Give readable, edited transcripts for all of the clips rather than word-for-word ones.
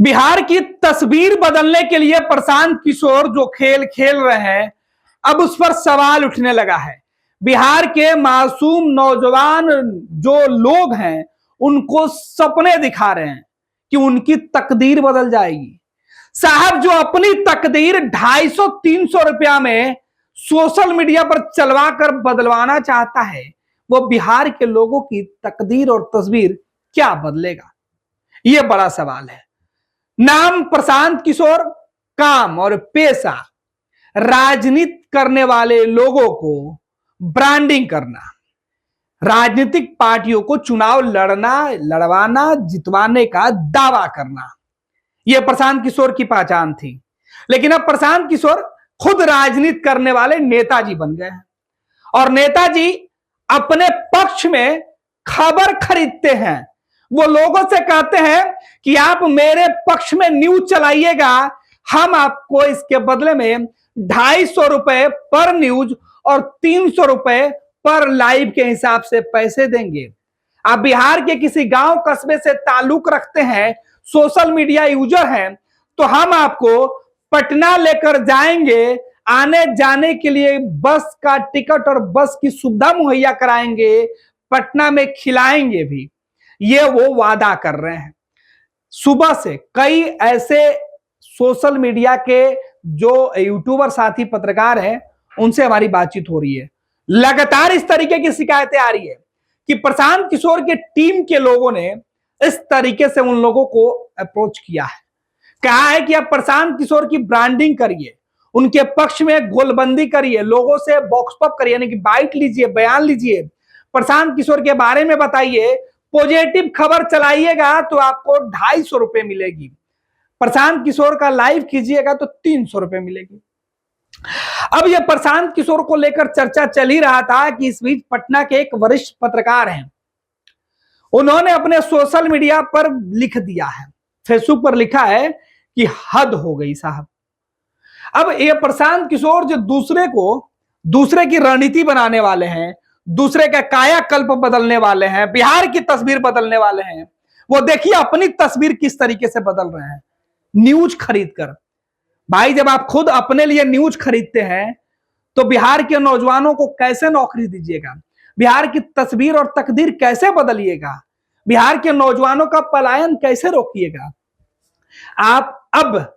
बिहार की तस्वीर बदलने के लिए प्रशांत किशोर जो खेल खेल रहे हैं, अब उस पर सवाल उठने लगा है। बिहार के मासूम नौजवान जो लोग हैं, उनको सपने दिखा रहे हैं कि उनकी तकदीर बदल जाएगी। साहब, जो अपनी तकदीर 250-300 रुपया में सोशल मीडिया पर चलवा कर बदलवाना चाहता है, वो बिहार के लोगों की तकदीर और तस्वीर क्या बदलेगा? यह बड़ा सवाल है। नाम प्रशांत किशोर, काम और पेशा राजनीति करने वाले लोगों को ब्रांडिंग करना, राजनीतिक पार्टियों को चुनाव लड़वाना, जितवाने का दावा करना, यह प्रशांत किशोर की पहचान थी। लेकिन अब प्रशांत किशोर खुद राजनीति करने वाले नेताजी बन गए हैं और नेताजी अपने पक्ष में खबर खरीदते हैं। वो लोगों से कहते हैं कि आप मेरे पक्ष में न्यूज चलाइएगा, हम आपको इसके बदले में 250 रुपए पर न्यूज और 300 रुपए पर लाइव के हिसाब से पैसे देंगे। आप बिहार के किसी गांव कस्बे से ताल्लुक रखते हैं, सोशल मीडिया यूजर हैं, तो हम आपको पटना लेकर जाएंगे, आने जाने के लिए बस का टिकट और बस की सुविधा मुहैया कराएंगे, पटना में खिलाएंगे भी। ये वो वादा कर रहे हैं। सुबह से कई ऐसे सोशल मीडिया के जो यूट्यूबर साथी पत्रकार हैं, उनसे हमारी बातचीत हो रही है। लगातार इस तरीके की शिकायतें आ रही है कि प्रशांत किशोर के टीम के लोगों ने इस तरीके से उन लोगों को अप्रोच किया है, कहा है कि आप प्रशांत किशोर की ब्रांडिंग करिए, उनके पक्ष में गोलबंदी करिए, लोगों से बॉक्स पॉप करिए, यानी कि बाइट लीजिए, बयान लीजिए, प्रशांत किशोर के बारे में बताइए, पॉजिटिव खबर चलाइएगा तो आपको 250 रुपए मिलेगी, प्रशांत किशोर का लाइव कीजिएगा तो 300 रुपए मिलेगी। अब यह प्रशांत किशोर को लेकर चर्चा चल ही रहा था कि इस बीच पटना के एक वरिष्ठ पत्रकार हैं, उन्होंने अपने सोशल मीडिया पर लिख दिया है, फेसबुक पर लिखा है कि हद हो गई साहब। अब ये प्रशांत किशोर जो दूसरे की रणनीति बनाने वाले हैं, दूसरे का कायाकल्प बदलने वाले हैं, बिहार की तस्वीर बदलने वाले हैं, वो देखिए अपनी तस्वीर किस तरीके से बदल रहे हैं न्यूज खरीदकर। भाई, जब आप खुद अपने लिए न्यूज खरीदते हैं तो बिहार के नौजवानों को कैसे नौकरी दीजिएगा? बिहार की तस्वीर और तकदीर कैसे बदलिएगा? बिहार के नौजवानों का पलायन कैसे रोकिएगा? आप अब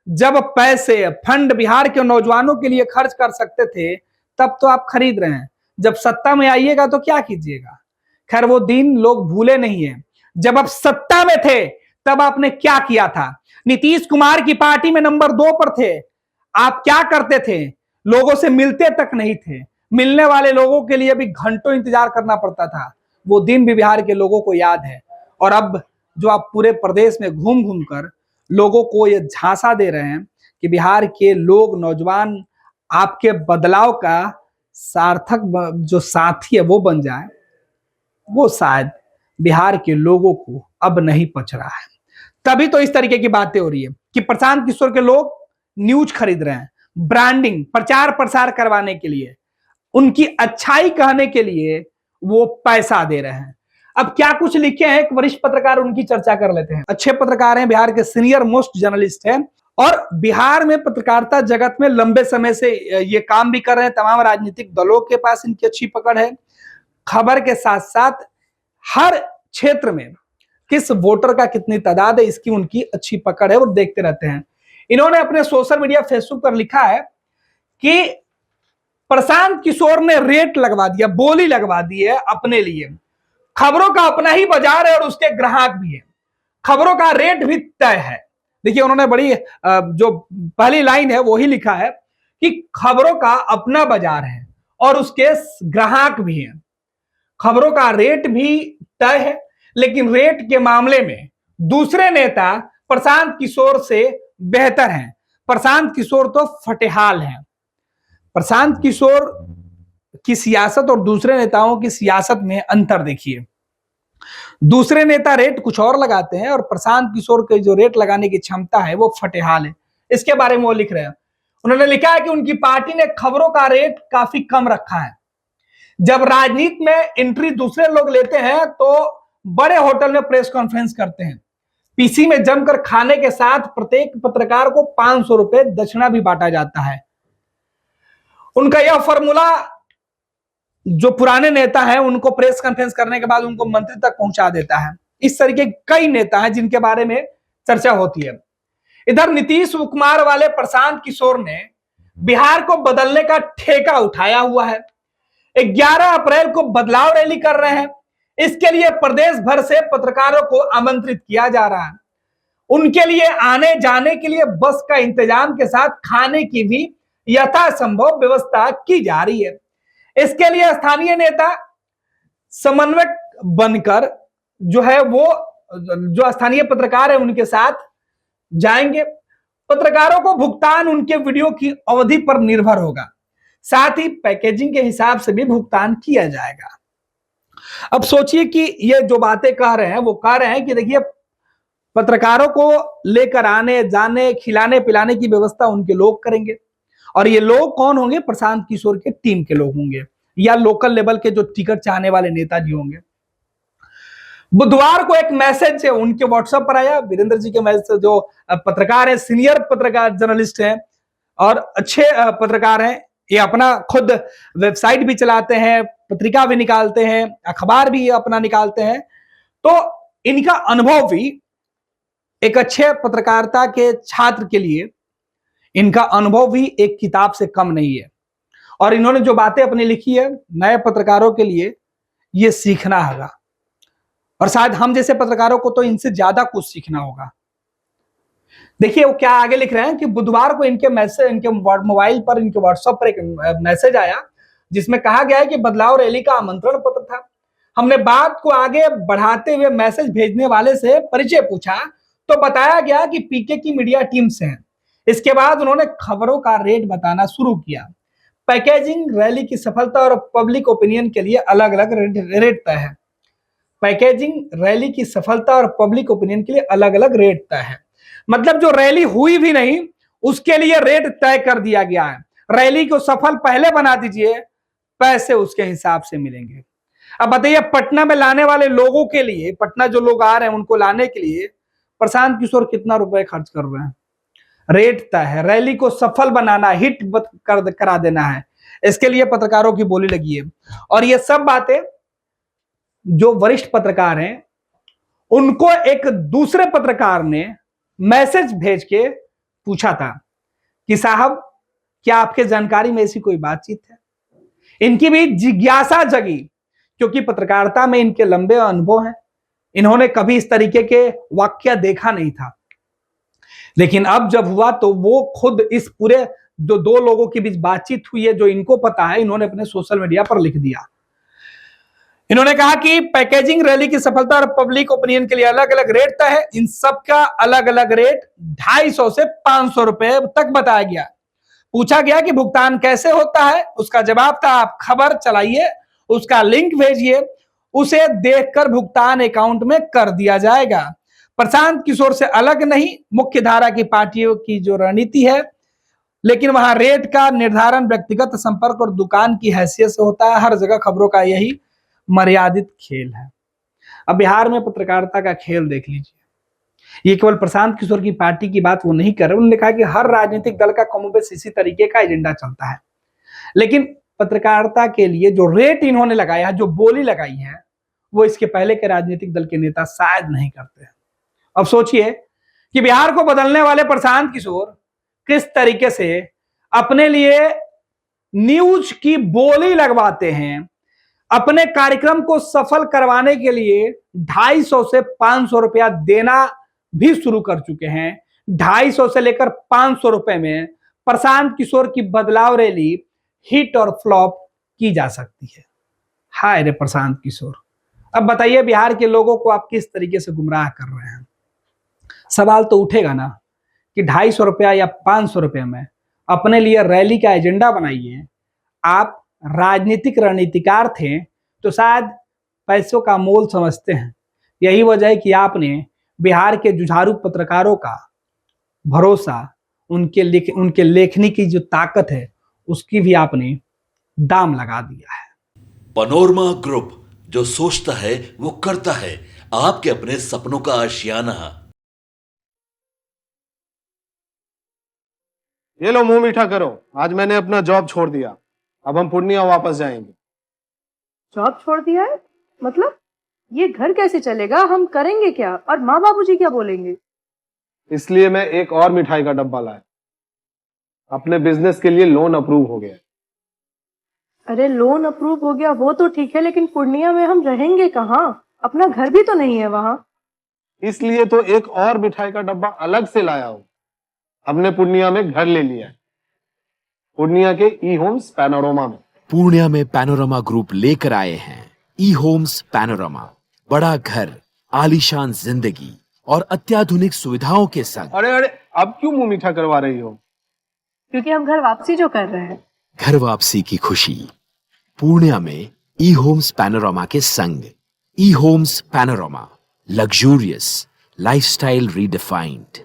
जब पैसे फंड बिहार के नौजवानों के लिए खर्च कर सकते थे, तब तो आप खरीद रहे हैं। जब सत्ता में आइएगा तो क्या कीजिएगा? खैर, वो दिन लोग भूले नहीं है। जब आप सत्ता में थे तब आपने क्या किया था? नीतीश कुमार की पार्टी में नंबर 2 पर थे। आप क्या करते थे? लोगों से मिलते तक नहीं थे। मिलने वाले लोगों के लिए भी घंटों इंतजार करना पड़ता था। वो दिन भी बिहार के लोगों को याद है। और अब जो आप पूरे प्रदेश में घूम घूम कर लोगों को ये झांसा दे रहे हैं कि बिहार के लोग, नौजवान आपके बदलाव का सार्थक जो साथी है वो बन जाए, वो शायद बिहार के लोगों को अब नहीं पच रहा है। तभी तो इस तरीके की बातें हो रही है कि प्रशांत किशोर के लोग न्यूज खरीद रहे हैं, ब्रांडिंग, प्रचार प्रसार करवाने के लिए, उनकी अच्छाई कहने के लिए वो पैसा दे रहे हैं। अब क्या कुछ लिखे हैं, एक वरिष्ठ पत्रकार, उनकी चर्चा कर लेते हैं। अच्छे पत्रकार हैं, बिहार के सीनियर मोस्ट जर्नलिस्ट हैं और बिहार में पत्रकारिता जगत में लंबे समय से ये काम भी कर रहे हैं। तमाम राजनीतिक दलों के पास इनकी अच्छी पकड़ है। खबर के साथ साथ हर क्षेत्र में किस वोटर का कितनी तादाद है, इसकी उनकी अच्छी पकड़ है, वो देखते रहते हैं। इन्होंने अपने सोशल मीडिया फेसबुक पर लिखा है कि प्रशांत किशोर ने रेट लगवा दिया, बोली लगवा दी है अपने लिए। खबरों का अपना ही बाजार है और उसके ग्राहक भी है, खबरों का रेट भी तय है। देखिए, उन्होंने बड़ी जो पहली लाइन है वो ही लिखा है कि खबरों का अपना बाजार है और उसके ग्राहक भी हैं। खबरों का रेट भी तय है, लेकिन रेट के मामले में दूसरे नेता प्रशांत किशोर से बेहतर हैं। प्रशांत किशोर तो फटेहाल हैं। प्रशांत किशोर की सियासत और दूसरे नेताओं की सियासत में अंतर देखिए। दूसरे नेता रेट कुछ और लगाते हैं और प्रशांत किशोर के जो रेट लगाने की क्षमता है वो फटेहाल है। इसके बारे में वो लिख रहे हैं। उन्होंने लिखा है कि उनकी पार्टी ने खबरों का रेट काफी कम रखा है। जब राजनीति में एंट्री दूसरे लोग लेते हैं तो बड़े होटल में प्रेस कॉन्फ्रेंस करते हैं, पीसी में जमकर खाने के साथ प्रत्येक पत्रकार को 500 रुपए दक्षिणा भी बांटा जाता है। उनका यह फॉर्मूला जो पुराने नेता हैं उनको प्रेस कॉन्फ्रेंस करने के बाद उनको मंत्री तक पहुंचा देता है। इस तरीके कई नेता हैं जिनके बारे में चर्चा होती है। इधर नीतीश कुमार वाले प्रशांत किशोर ने बिहार को बदलने का ठेका उठाया हुआ है। 11 अप्रैल को बदलाव रैली कर रहे हैं। इसके लिए प्रदेश भर से पत्रकारों को आमंत्रित किया जा रहा है। उनके लिए आने जाने के लिए बस का इंतजाम के साथ खाने की भी यथासंभव व्यवस्था की जा रही है। इसके लिए स्थानीय नेता समन्वयक बनकर जो है वो जो स्थानीय पत्रकार है उनके साथ जाएंगे। पत्रकारों को भुगतान उनके वीडियो की अवधि पर निर्भर होगा, साथ ही पैकेजिंग के हिसाब से भी भुगतान किया जाएगा। अब सोचिए कि ये जो बातें कह रहे हैं वो कह रहे हैं कि देखिए पत्रकारों को लेकर आने जाने खिलाने पिलाने की व्यवस्था उनके लोग करेंगे। और ये लोग कौन होंगे? प्रशांत किशोर के टीम के लोग होंगे या लोकल लेवल के जो टिकट चाहने वाले नेताजी होंगे। बुधवार को एक मैसेज उनके व्हाट्सएप पर आया। वीरेंद्र जी के मैसेज, जो पत्रकार है, सीनियर पत्रकार जर्नलिस्ट हैं और अच्छे पत्रकार हैं, ये अपना खुद वेबसाइट भी चलाते हैं, पत्रिका भी निकालते हैं, अखबार भी अपना निकालते हैं। तो इनका अनुभव भी एक अच्छे पत्रकारिता के छात्र के लिए इनका अनुभव भी एक किताब से कम नहीं है। और इन्होंने जो बातें अपनी लिखी है नए पत्रकारों के लिए ये सीखना होगा। और शायद हम जैसे पत्रकारों को तो इनसे ज्यादा कुछ सीखना होगा। देखिए वो क्या आगे लिख रहे हैं कि बुधवार को इनके मैसेज, इनके मोबाइल पर, इनके व्हाट्सएप पर एक मैसेज आया जिसमें कहा गया है कि बदलाव रैली का आमंत्रण पत्र था। हमने बात को आगे बढ़ाते हुए मैसेज भेजने वाले से परिचय पूछा तो बताया गया कि पीके की मीडिया टीम से है। इसके बाद उन्होंने खबरों का रेट बताना शुरू किया। पैकेजिंग रैली की सफलता और पब्लिक ओपिनियन के लिए अलग अलग रेट तय है। पैकेजिंग रैली की सफलता और पब्लिक ओपिनियन के लिए अलग अलग रेट तय है। मतलब जो रैली हुई भी नहीं उसके लिए रेट तय कर दिया गया है। रैली को सफल पहले बना दीजिए, पैसे उसके हिसाब से मिलेंगे। अब बताइए पटना में लाने वाले लोगों के लिए, पटना जो लोग आ रहे हैं उनको लाने के लिए प्रशांत किशोर कितना रुपए खर्च कर रहे हैं? रेट तय है। रैली को सफल बनाना, हिट करा देना है, इसके लिए पत्रकारों की बोली लगी है। और ये सब बातें जो वरिष्ठ पत्रकार हैं उनको एक दूसरे पत्रकार ने मैसेज भेज के पूछा था कि साहब क्या आपके जानकारी में ऐसी कोई बातचीत है? इनकी भी जिज्ञासा जगी क्योंकि पत्रकारिता में इनके लंबे अनुभव हैं। इन्होंने कभी इस तरीके के वाक्य देखा नहीं था। लेकिन अब जब हुआ तो वो खुद इस पूरे जो दो लोगों के बीच बातचीत हुई है जो इनको पता है, इन्होंने अपने सोशल मीडिया पर लिख दिया। इन्होंने कहा कि पैकेजिंग रैली की सफलता और पब्लिक ओपिनियन के लिए अलग अलग रेट तय है। इन सब का अलग अलग रेट 250 से 500 रुपए तक बताया गया। पूछा गया कि भुगतान कैसे होता है, उसका जवाब था आप खबर चलाइए, उसका लिंक भेजिए, उसे देखकर भुगतान अकाउंट में कर दिया जाएगा। प्रशांत किशोर से अलग नहीं, मुख्य धारा की पार्टियों की जो रणनीति है, लेकिन वहां रेट का निर्धारण व्यक्तिगत संपर्क और दुकान की हैसियत से होता है। हर जगह खबरों का यही मर्यादित खेल है। अब बिहार में पत्रकारिता का खेल देख लीजिए। ये केवल प्रशांत किशोर की पार्टी की बात वो नहीं कर रहे, उन्होंने कहा कि हर राजनीतिक दल का कमोबेश इसी तरीके का एजेंडा चलता है। लेकिन पत्रकारिता के लिए जो रेट इन्होंने लगाया है, जो बोली लगाई है, वो इसके पहले के राजनीतिक दल के नेता शायद नहीं करते हैं। अब सोचिए कि बिहार को बदलने वाले प्रशांत किशोर किस तरीके से अपने लिए न्यूज की बोली लगवाते हैं। अपने कार्यक्रम को सफल करवाने के लिए 250 से 500 रुपया देना भी शुरू कर चुके हैं। 250 से लेकर 500 रुपए में प्रशांत किशोर की बदलाव रैली हिट और फ्लॉप की जा सकती है। हाय रे प्रशांत किशोर, अब बताइए बिहार के लोगों को आप किस तरीके से गुमराह कर रहे हैं। सवाल तो उठेगा ना कि 250 रुपया या 500 रुपये में अपने लिए रैली का एजेंडा बनाइए। आप राजनीतिक रणनीतिकार थे तो शायद पैसों का मोल समझते हैं। यही वजह है कि आपने बिहार के जुझारू पत्रकारों का भरोसा, उनके लेखनी की जो ताकत है उसकी भी आपने दाम लगा दिया है। पनोरमा ग्रुप, जो सोचता है वो करता है। आपके अपने सपनों का आशियाना। ये लो मुंह मीठा करो, आज मैंने अपना जॉब छोड़ दिया, अब हम पूर्णिया वापस जाएंगे। जॉब छोड़ दिया है? मतलब ये घर कैसे चलेगा? हम करेंगे क्या? और माँ बाबूजी क्या बोलेंगे? इसलिए मैं एक और मिठाई का डब्बा लाया, अपने बिजनेस के लिए लोन अप्रूव हो गया। अरे लोन अप्रूव हो गया वो तो ठीक है, लेकिन पूर्णिया में हम रहेंगे कहाँ? अपना घर भी तो नहीं है वहां। इसलिए तो एक और मिठाई का डब्बा अलग से लाया हूं। हमने पूर्णिया में घर ले लिया है, पूर्णिया के ई होम्स पैनोरमा में। पूर्णिया में पैनोरमा ग्रुप लेकर आए हैं ई होम्स पैनोरमा। बड़ा घर, आलीशान जिंदगी और अत्याधुनिक सुविधाओं के संग। अरे अरे, अब क्यों मुंह मीठा करवा रही हो? क्योंकि हम घर वापसी जो कर रहे हैं। घर वापसी की खुशी पूर्णिया में ई होम्स पैनोरमा के संग। ई homes panorama, luxurious lifestyle redefined.